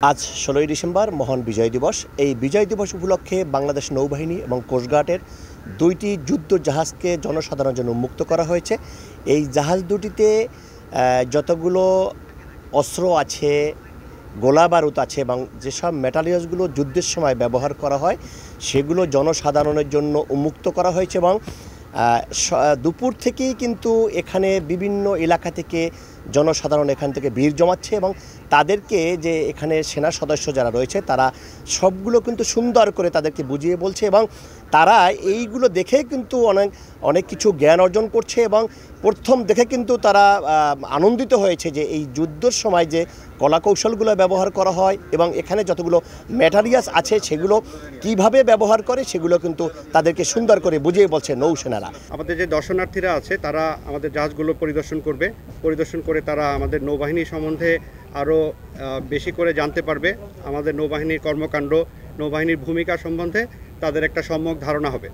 आज 16 ডিসেম্বর মহান বিজয় দিবস। এই বিজয় দিবস উপলক্ষে বাংলাদেশ নৌবাহিনী এবং কোস্টগার্ডের দুইটি যুদ্ধ জাহাজকে জনসাধারণের জন্য উন্মুক্ত করা হয়েছে। এই জাহাজ দুটিতে যতগুলো অস্ত্র আছে, গোলা বারুদ আছে এবং যেসব মেটালিয়াসগুলো যুদ্ধের সময় ব্যবহার করা হয় সেগুলো জনসাধারণের জন্য উন্মুক্ত করা হয়েছে এবং দুপুর থেকেই কিন্তু এখানে বিভিন্ন এলাকা থেকে জনসাধারণ এখান থেকে ভিড় জমাচ্ছে এবং তাদেরকে যে এখানে সেনা সদস্য যারা রয়েছে তারা সবগুলো কিন্তু সুন্দর করে তাদেরকে বুঝিয়ে বলছে এবং তারা এইগুলো দেখে কিন্তু অনেক কিছু জ্ঞান অর্জন করছে এবং প্রথম দেখে কিন্তু তারা আনন্দিত হয়েছে যে এই যুদ্ধের সময় যে কলাকৌশলগুলো ব্যবহার করা হয় এবং এখানে যতগুলো ম্যাটেরিয়ালস আছে সেগুলো কিভাবে ব্যবহার করে সেগুলো কিন্তু তাদেরকে সুন্দর করে বুঝিয়ে বলছে নৌসেনারা। আমাদের যে দর্শনার্থীরা আছে তারা আমাদের জাহাজগুলো পরিদর্শন করে তারা আমাদের নৌবাহিনী সম্বন্ধে আরও বেশি করে জানতে পারবে। আমাদের নৌবাহিনীর কর্মকাণ্ড, নৌবাহিনীর ভূমিকা সম্বন্ধে তাদের একটা সম্যক ধারণা হবে।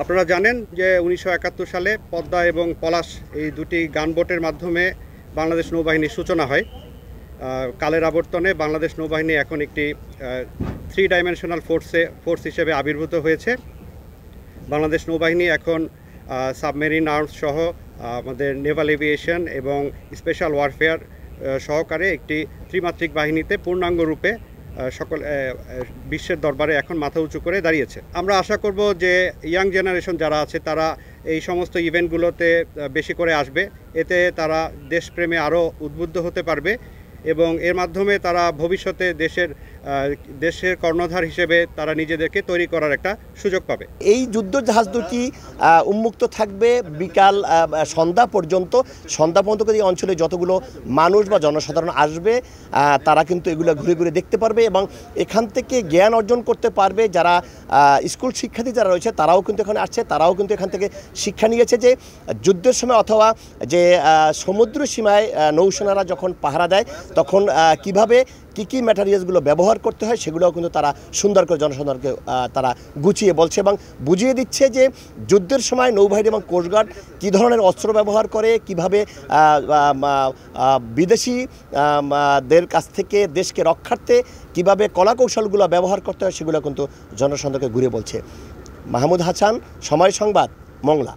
আপনারা জানেন যে 1971 সালে পদ্মা এবং পলাশ এই দুটি গানবোটের মাধ্যমে বাংলাদেশ নৌবাহিনীর সূচনা হয়। কালের আবর্তনে বাংলাদেশ নৌবাহিনী এখন একটি 3 ডাইমেনশনাল ফোর্স হিসেবে আবির্ভূত হয়েছে। বাংলাদেশ নৌবাহিনী এখন সাবমেরিন আর্মস সহ আমাদের নেভাল এভিয়েশন এবং স্পেশাল ওয়ারফেয়ার সহকারে একটি ত্রিমাত্রিক বাহিনীতে পূর্ণাঙ্গ রূপে সকল বিশ্বের দরবারে এখন মাথা উঁচু করে দাঁড়িয়েছে। আমরা আশা করব যে ইয়াং জেনারেশন যারা আছে তারা এই সমস্ত ইভেন্টগুলোতে বেশি করে আসবে, এতে তারা দেশপ্রেমে আরও উদ্বুদ্ধ হতে পারবে এবং এর মাধ্যমে তারা ভবিষ্যতে দেশের কর্ণধার হিসেবে তারা নিজেদেরকে তৈরি করার একটা সুযোগ পাবে। এই যুদ্ধ জাহাজ দুটি উন্মুক্ত থাকবে বিকাল সন্ধ্যা পর্যন্ত এই অঞ্চলে যতগুলো মানুষ বা জনসাধারণ আসবে তারা কিন্তু এগুলো ঘুরে ঘুরে দেখতে পারবে এবং এখান থেকে জ্ঞান অর্জন করতে পারবে। যারা স্কুল শিক্ষার্থী যারা রয়েছে তারাও কিন্তু এখানে আসছে, তারাও কিন্তু এখান থেকে শিক্ষা নিয়েছে যে যুদ্ধের সময় অথবা যে সমুদ্র সীমায় নৌসেনারা যখন পাহারা দেয় তখন কিভাবে কী ম্যাটেরিয়ালসগুলো ব্যবহার করতে হয় সেগুলোও কিন্তু তারা সুন্দর করে জনসাধারণকে তারা গুছিয়ে বলছে এবং বুঝিয়ে দিচ্ছে যে যুদ্ধের সময় নৌবাহিনী এবং কোস্টগার্ড কী ধরনের অস্ত্র ব্যবহার করে, কিভাবে বিদেশিদের কাছ থেকে দেশকে রক্ষার্থে কিভাবে কলাকৌশলগুলো ব্যবহার করতে হয় সেগুলো কিন্তু জনসাধারণকে ঘুরে বলছে। মাহমুদ হাসান, সময় সংবাদ, মংলা।